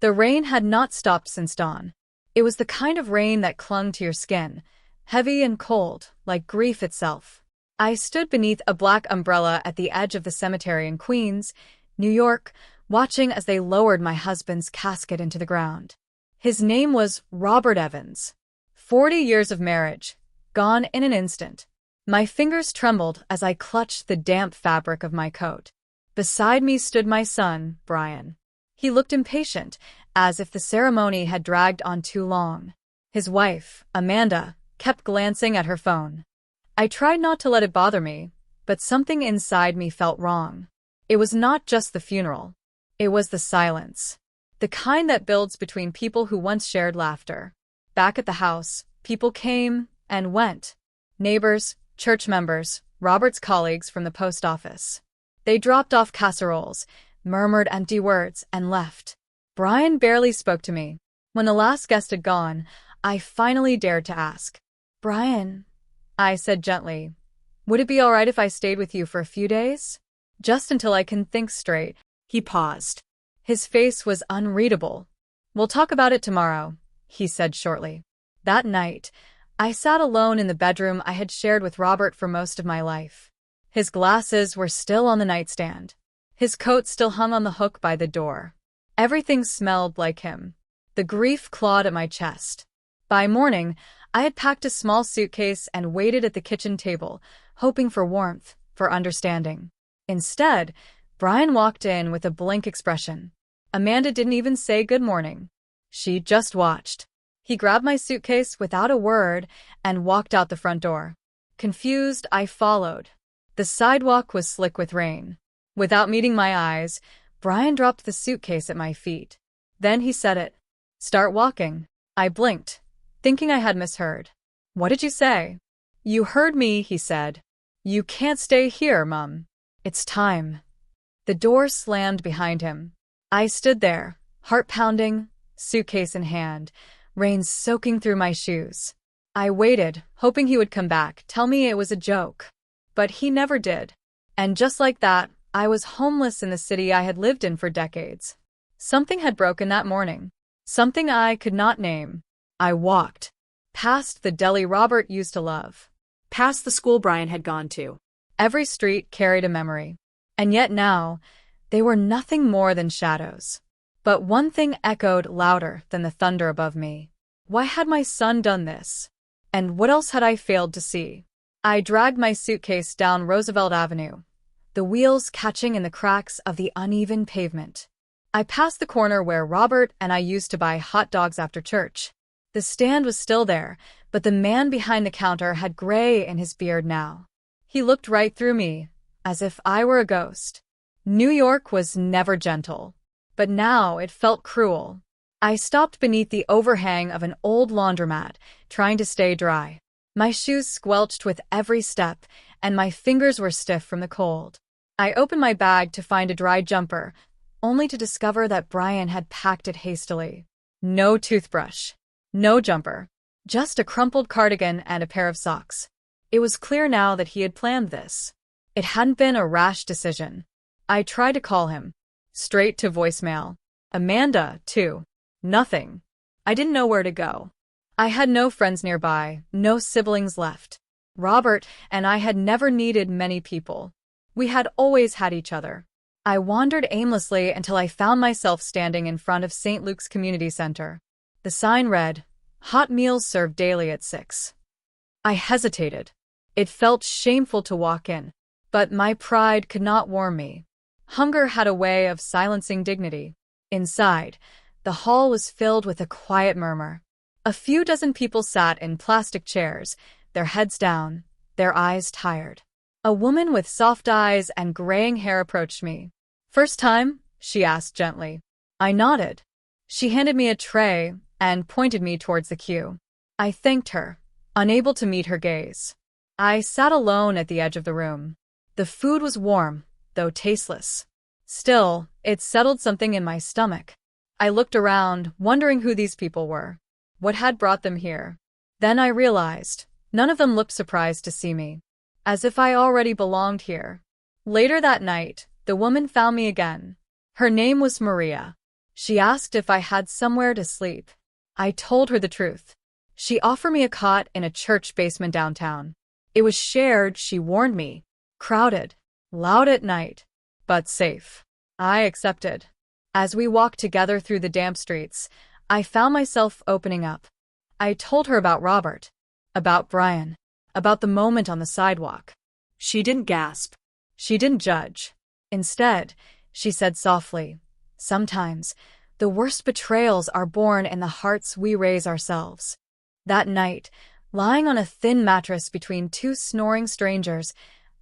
The rain had not stopped since dawn. It was the kind of rain that clung to your skin, heavy and cold, like grief itself. I stood beneath a black umbrella at the edge of the cemetery in Queens, New York, watching as they lowered my husband's casket into the ground. His name was Robert Evans. 40 years of marriage, gone in an instant. My fingers trembled as I clutched the damp fabric of my coat. Beside me stood my son, Brian. He looked impatient, as if the ceremony had dragged on too long. His wife, Amanda, kept glancing at her phone. I tried not to let it bother me, but something inside me felt wrong. It was not just the funeral. It was the silence. The kind that builds between people who once shared laughter. Back at the house, people came and went. Neighbors, church members, Robert's colleagues from the post office. They dropped off casseroles, murmured empty words, and left. Brian barely spoke to me. When the last guest had gone, I finally dared to ask. "Brian," I said gently, "would it be all right if I stayed with you for a few days? Just until I can think straight." He paused. His face was unreadable. "We'll talk about it tomorrow," he said shortly. That night, I sat alone in the bedroom I had shared with Robert for most of my life. His glasses were still on the nightstand. His coat still hung on the hook by the door. Everything smelled like him. The grief clawed at my chest. By morning, I had packed a small suitcase and waited at the kitchen table, hoping for warmth, for understanding. Instead, Brian walked in with a blank expression. Amanda didn't even say good morning. She just watched. He grabbed my suitcase without a word and walked out the front door. Confused, I followed. The sidewalk was slick with rain. Without meeting my eyes, Brian dropped the suitcase at my feet. Then he said it. "Start walking." I blinked, thinking I had misheard. "What did you say?" "You heard me," he said. "You can't stay here, Mum. It's time." The door slammed behind him. I stood there, heart pounding, suitcase in hand, rain soaking through my shoes. I waited, hoping he would come back, tell me it was a joke. But he never did. And just like that, I was homeless in the city I had lived in for decades. Something had broken that morning. Something I could not name. I walked. Past the deli Robert used to love. Past the school Brian had gone to. Every street carried a memory. And yet now, they were nothing more than shadows. But one thing echoed louder than the thunder above me. Why had my son done this? And what else had I failed to see? I dragged my suitcase down Roosevelt Avenue, the wheels catching in the cracks of the uneven pavement. I passed the corner where Robert and I used to buy hot dogs after church. The stand was still there, but the man behind the counter had gray in his beard now. He looked right through me, as if I were a ghost. New York was never gentle, but now it felt cruel. I stopped beneath the overhang of an old laundromat, trying to stay dry. My shoes squelched with every step, and my fingers were stiff from the cold. I opened my bag to find a dry jumper, only to discover that Brian had packed it hastily. No toothbrush. No jumper. Just a crumpled cardigan and a pair of socks. It was clear now that he had planned this. It hadn't been a rash decision. I tried to call him. Straight to voicemail. Amanda, too. Nothing. I didn't know where to go. I had no friends nearby, no siblings left. Robert and I had never needed many people. We had always had each other. I wandered aimlessly until I found myself standing in front of St. Luke's Community Center. The sign read, "Hot meals served daily at 6. I hesitated. It felt shameful to walk in, but my pride could not warm me. Hunger had a way of silencing dignity. Inside, the hall was filled with a quiet murmur. A few dozen people sat in plastic chairs, their heads down, their eyes tired. A woman with soft eyes and graying hair approached me. "First time?" she asked gently. I nodded. She handed me a tray and pointed me towards the queue. I thanked her, unable to meet her gaze. I sat alone at the edge of the room. The food was warm, though tasteless. Still, it settled something in my stomach. I looked around, wondering who these people were. What had brought them here? Then I realized, none of them looked surprised to see me. As if I already belonged here. Later that night, the woman found me again. Her name was Maria. She asked if I had somewhere to sleep. I told her the truth. She offered me a cot in a church basement downtown. It was shared, she warned me. Crowded, loud at night, but safe. I accepted. As we walked together through the damp streets, I found myself opening up. I told her about Robert, about Brian, about the moment on the sidewalk. She didn't gasp. She didn't judge. Instead, she said softly, "Sometimes, the worst betrayals are born in the hearts we raise ourselves." That night, lying on a thin mattress between two snoring strangers,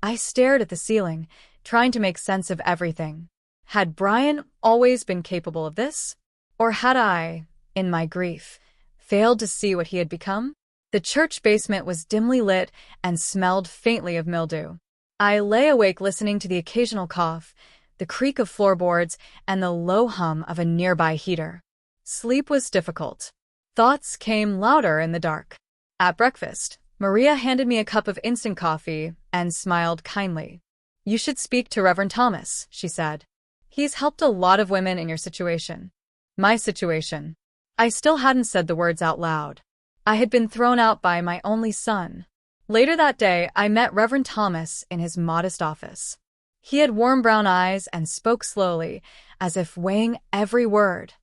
I stared at the ceiling, trying to make sense of everything. Had Brian always been capable of this? Or had I, in my grief, failed to see what he had become? The church basement was dimly lit and smelled faintly of mildew. I lay awake listening to the occasional cough, the creak of floorboards, and the low hum of a nearby heater. Sleep was difficult. Thoughts came louder in the dark. At breakfast, Maria handed me a cup of instant coffee and smiled kindly. "You should speak to Reverend Thomas," she said. "He's helped a lot of women in your situation." My situation. I still hadn't said the words out loud. I had been thrown out by my only son. Later that day, I met Reverend Thomas in his modest office. He had warm brown eyes and spoke slowly, as if weighing every word.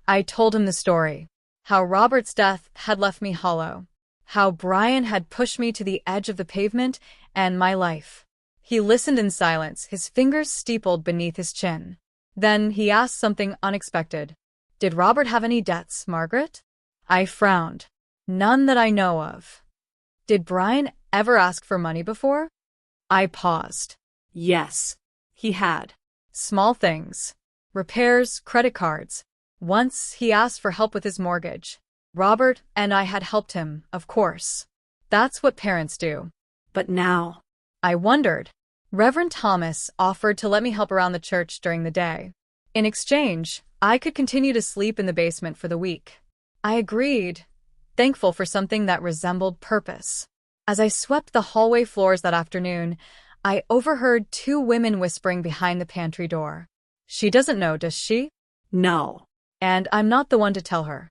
I told him the story. How Robert's death had left me hollow. How Brian had pushed me to the edge of the pavement, and my life. He listened in silence, his fingers steepled beneath his chin. Then he asked something unexpected. "Did Robert have any debts, Margaret?" I frowned. "None that I know of." "Did Brian ever ask for money before?" I paused. Yes, he had. Small things. Repairs, credit cards. Once he asked for help with his mortgage. Robert and I had helped him, of course. That's what parents do. But now, I wondered. Reverend Thomas offered to let me help around the church during the day. In exchange, I could continue to sleep in the basement for the week. I agreed, thankful for something that resembled purpose. As I swept the hallway floors that afternoon, I overheard two women whispering behind the pantry door. "She doesn't know, does she?" no. And I'm not the one to tell her.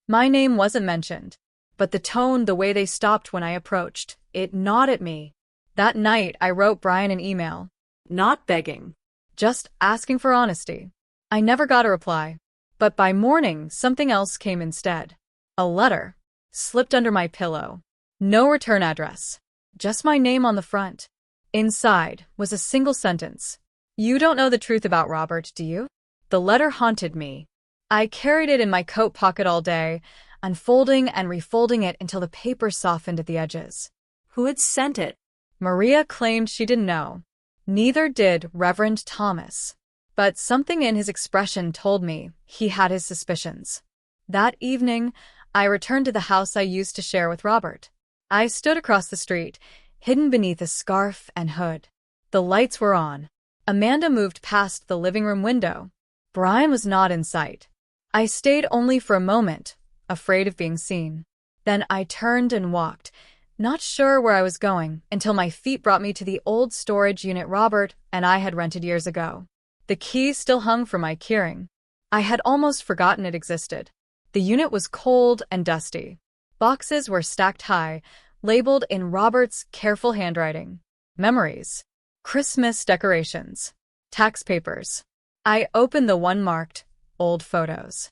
My name wasn't mentioned, but the tone, the way they stopped when I approached, it gnawed at me. That night, I wrote Brian an email. Not begging. Just asking for honesty. I never got a reply. But by morning, something else came instead. A letter. Slipped under my pillow. No return address. Just my name on the front. Inside was a single sentence. "You don't know the truth about Robert, do you?" The letter haunted me. I carried it in my coat pocket all day, unfolding and refolding it until the paper softened at the edges. Who had sent it? Maria claimed she didn't know. Neither did Reverend Thomas. But something in his expression told me he had his suspicions. That evening, I returned to the house I used to share with Robert. I stood across the street, hidden beneath a scarf and hood. The lights were on. Amanda moved past the living room window. Brian was not in sight. I stayed only for a moment, afraid of being seen. Then I turned and walked, not sure where I was going, until my feet brought me to the old storage unit Robert and I had rented years ago. The key still hung from my keyring. I had almost forgotten it existed. The unit was cold and dusty. Boxes were stacked high, labeled in Robert's careful handwriting. Memories. Christmas decorations. Tax papers. I opened the one marked Old Photos.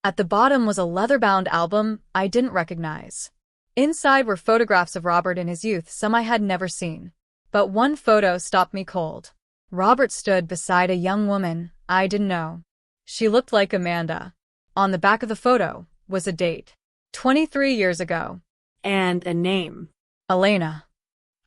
At the bottom was a leather-bound album I didn't recognize. Inside were photographs of Robert in his youth, some I had never seen. But one photo stopped me cold. Robert stood beside a young woman I didn't know. She looked like Amanda. On the back of the photo was a date. 23 years ago. And a name. Elena.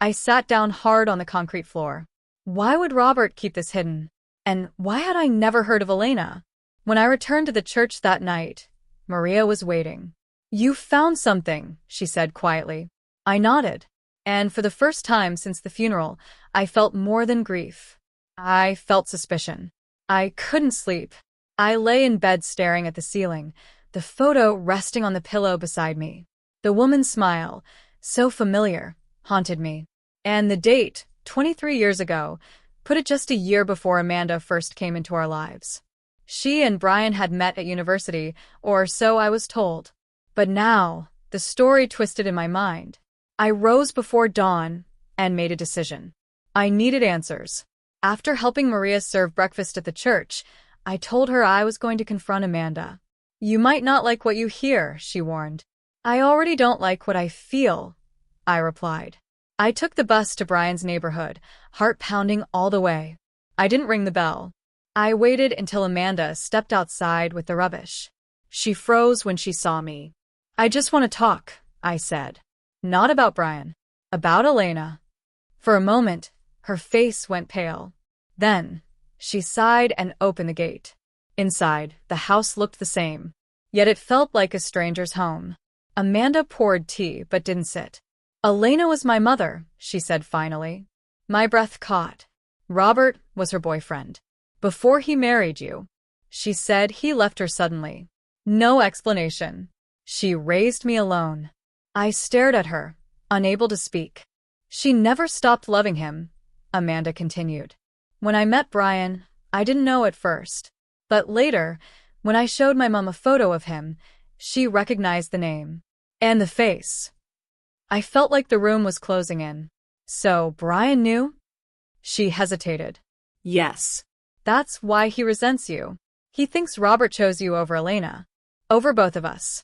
I sat down hard on the concrete floor. Why would Robert keep this hidden? And why had I never heard of Elena? When I returned to the church that night, Maria was waiting. "You found something," she said quietly. I nodded. And for the first time since the funeral, I felt more than grief. I felt suspicion. I couldn't sleep. I lay in bed staring at the ceiling, the photo resting on the pillow beside me. The woman's smile, so familiar, haunted me. And the date, 23 years ago, put it just a year before Amanda first came into our lives. She and Brian had met at university, or so I was told. But now, the story twisted in my mind. I rose before dawn and made a decision. I needed answers. After helping Maria serve breakfast at the church, I told her I was going to confront Amanda. "You might not like what you hear," she warned. "I already don't like what I feel," I replied. I took the bus to Brian's neighborhood, heart pounding all the way. I didn't ring the bell. I waited until Amanda stepped outside with the rubbish. She froze when she saw me. "I just want to talk," I said. "Not about Brian. About Elena." For a moment, her face went pale. Then, she sighed and opened the gate. Inside, the house looked the same. Yet it felt like a stranger's home. Amanda poured tea but didn't sit. "Elena was my mother," she said finally. My breath caught. "Robert was her boyfriend. Before he married you." She said he left her suddenly. No explanation. She raised me alone. I stared at her, unable to speak. "She never stopped loving him," Amanda continued. "When I met Brian, I didn't know at first. But later, when I showed my mom a photo of him, she recognized the name. And the face." I felt like the room was closing in. "So Brian knew?" She hesitated. Yes. "That's why he resents you. He thinks Robert chose you over Elena. Over both of us."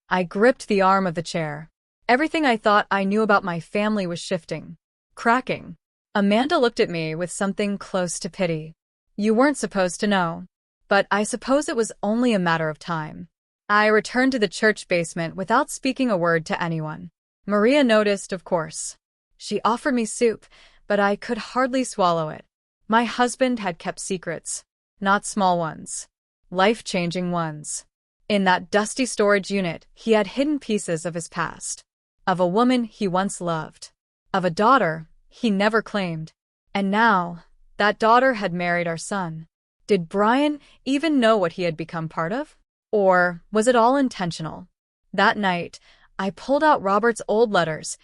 I gripped the arm of the chair. Everything I thought I knew about my family was shifting, cracking. Amanda looked at me with something close to pity. "You weren't supposed to know. But I suppose it was only a matter of time." I returned to the church basement without speaking a word to anyone. Maria noticed, of course. She offered me soup, but I could hardly swallow it. My husband had kept secrets. Not small ones. Life-changing ones. In that dusty storage unit, he had hidden pieces of his past. Of a woman he once loved. Of a daughter he never claimed. And now, that daughter had married our son. Did Brian even know what he had become part of? Or was it all intentional? That night, I pulled out Robert's old letters,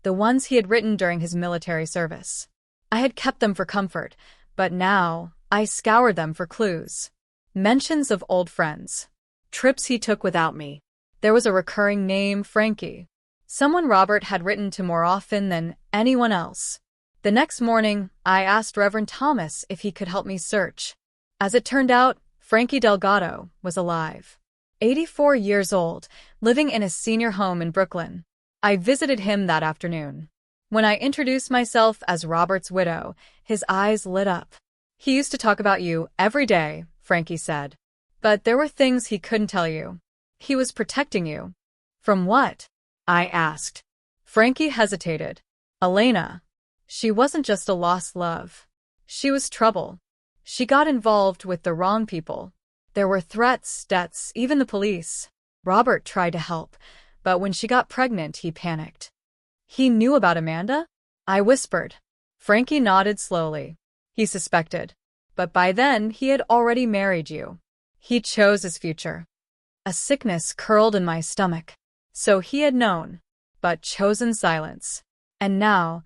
the ones he had written during his military service. I had kept them for comfort, but now I scoured them for clues. Mentions of old friends. Trips he took without me. There was a recurring name, Frankie. Someone Robert had written to more often than anyone else. The next morning, I asked Reverend Thomas if he could help me search. As it turned out, Frankie Delgado was alive. 84 years old, living in a senior home in Brooklyn. I visited him that afternoon. When I introduced myself as Robert's widow, his eyes lit up. "He used to talk about you every day," Frankie said. "But there were things he couldn't tell you. He was protecting you." "From what?" I asked. Frankie hesitated. "Elena. She wasn't just a lost love. She was trouble. She got involved with the wrong people. There were threats, debts, even the police. Robert tried to help, but when she got pregnant, he panicked." "He knew about Amanda?" I whispered. Frankie nodded slowly. "He suspected. But by then, he had already married you. He chose his future." A sickness curled in my stomach. So he had known, but chosen silence. And now,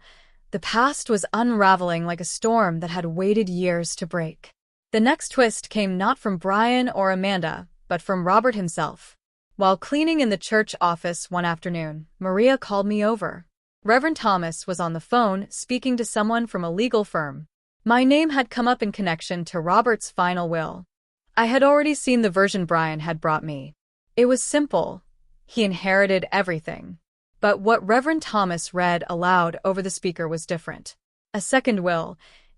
the past was unraveling like a storm that had waited years to break. The next twist came not from Brian or Amanda, but from Robert himself. While cleaning in the church office one afternoon, Maria called me over. Reverend Thomas was on the phone speaking to someone from a legal firm. My name had come up in connection to Robert's final will. I had already seen the version Brian had brought me. It was simple. He inherited everything. But what Reverend Thomas read aloud over the speaker was different. A second will,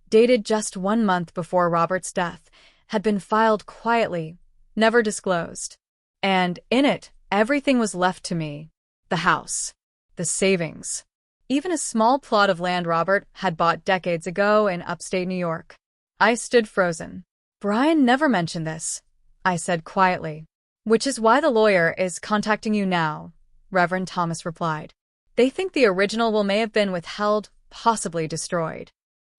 dated just 1 month before Robert's death, had been filed quietly, never disclosed. And in it, everything was left to me. The house. The savings. Even a small plot of land Robert had bought decades ago in upstate New York. I stood frozen. "Brian never mentioned this," I said quietly. "Which is why the lawyer is contacting you now," Reverend Thomas replied. "They think the original will may have been withheld, possibly destroyed."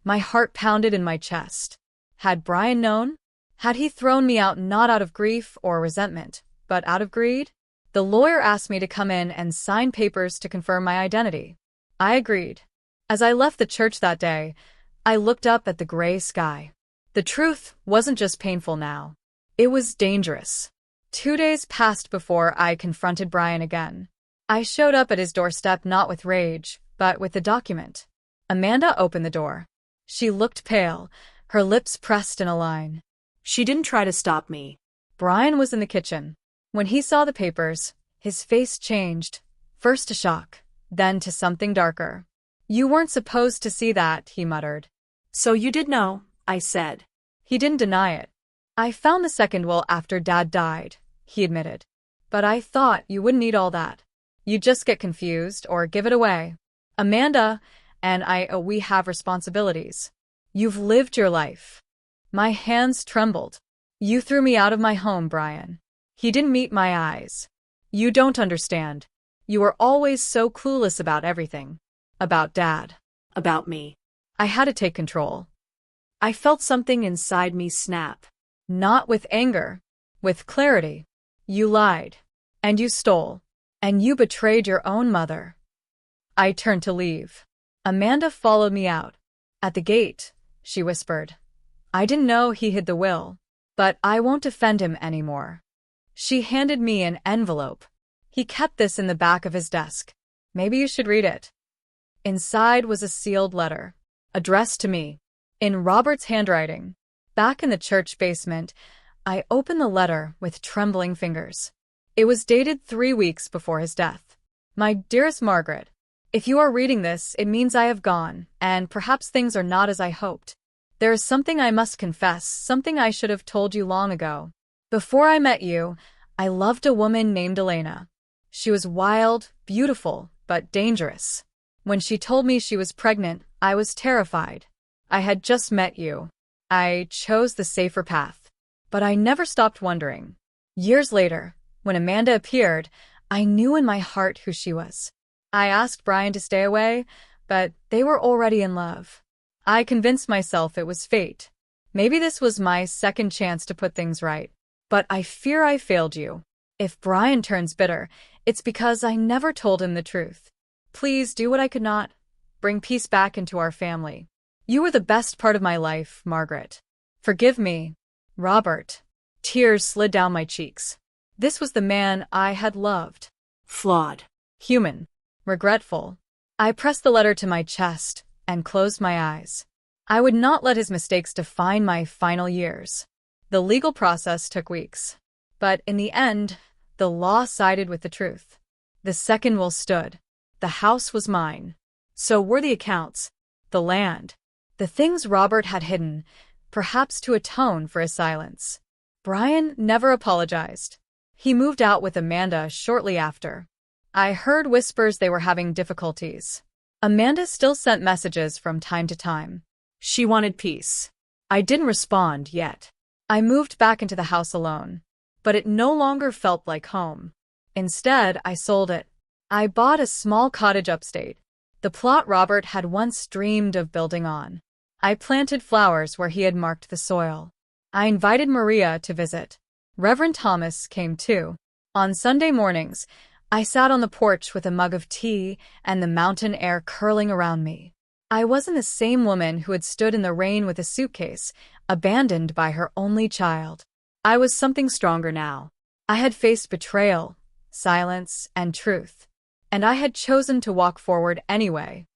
My heart pounded in my chest. Had Brian known? Had he thrown me out not out of grief or resentment, but out of greed? The lawyer asked me to come in and sign papers to confirm my identity. I agreed. As I left the church that day, I looked up at the gray sky. The truth wasn't just painful now. It was dangerous. 2 days passed before I confronted Brian again. I showed up at his doorstep not with rage, but with the document. Amanda opened the door. She looked pale, her lips pressed in a line. She didn't try to stop me. Brian was in the kitchen. When he saw the papers, his face changed, first to shock, then to something darker. You weren't supposed to see that, he muttered. So you did know, I said. He didn't deny it. I found the second will after Dad died, he admitted. But I thought you wouldn't need all that. You'd just get confused or give it away. Amanda and we have responsibilities. You've lived your life. My hands trembled. You threw me out of my home, Brian. He didn't meet my eyes. You don't understand. You were always so clueless about everything. About Dad. About me. I had to take control. I felt something inside me snap. Not with anger. With clarity. You lied. And you stole. And you betrayed your own mother. I turned to leave. Amanda followed me out. At the gate, she whispered. I didn't know he hid the will. But I won't defend him anymore. She handed me an envelope. He kept this in the back of his desk. Maybe you should read it. Inside was a sealed letter, addressed to me, in Robert's handwriting. Back in the church basement, I opened the letter with trembling fingers. It was dated 3 weeks before his death. My dearest Margaret, if you are reading this, it means I have gone, and perhaps things are not as I hoped. There is something I must confess, something I should have told you long ago. Before I met you, I loved a woman named Elena. She was wild, beautiful, but dangerous. When she told me she was pregnant, I was terrified. I had just met you. I chose the safer path. But I never stopped wondering. Years later, when Amanda appeared, I knew in my heart who she was. I asked Brian to stay away, but they were already in love. I convinced myself it was fate. Maybe this was my second chance to put things right. But I fear I failed you. If Brian turns bitter, it's because I never told him the truth. Please do what I could not. Bring peace back into our family. You were the best part of my life, Margaret. Forgive me, Robert. Tears slid down my cheeks. This was the man I had loved. Flawed. Human. Regretful. I pressed the letter to my chest and closed my eyes. I would not let his mistakes define my final years. The legal process took weeks. But in the end, the law sided with the truth. The second will stood. The house was mine. So were the accounts, the land, the things Robert had hidden, perhaps to atone for his silence. Brian never apologized. He moved out with Amanda shortly after. I heard whispers they were having difficulties. Amanda still sent messages from time to time. She wanted peace. I didn't respond yet. I moved back into the house alone. But it no longer felt like home. Instead, I sold it. I bought a small cottage upstate, the plot Robert had once dreamed of building on. I planted flowers where he had marked the soil. I invited Maria to visit. Reverend Thomas came too. On Sunday mornings, I sat on the porch with a mug of tea and the mountain air curling around me. I wasn't the same woman who had stood in the rain with a suitcase, abandoned by her only child. I was something stronger now. I had faced betrayal, silence, and truth. And I had chosen to walk forward anyway.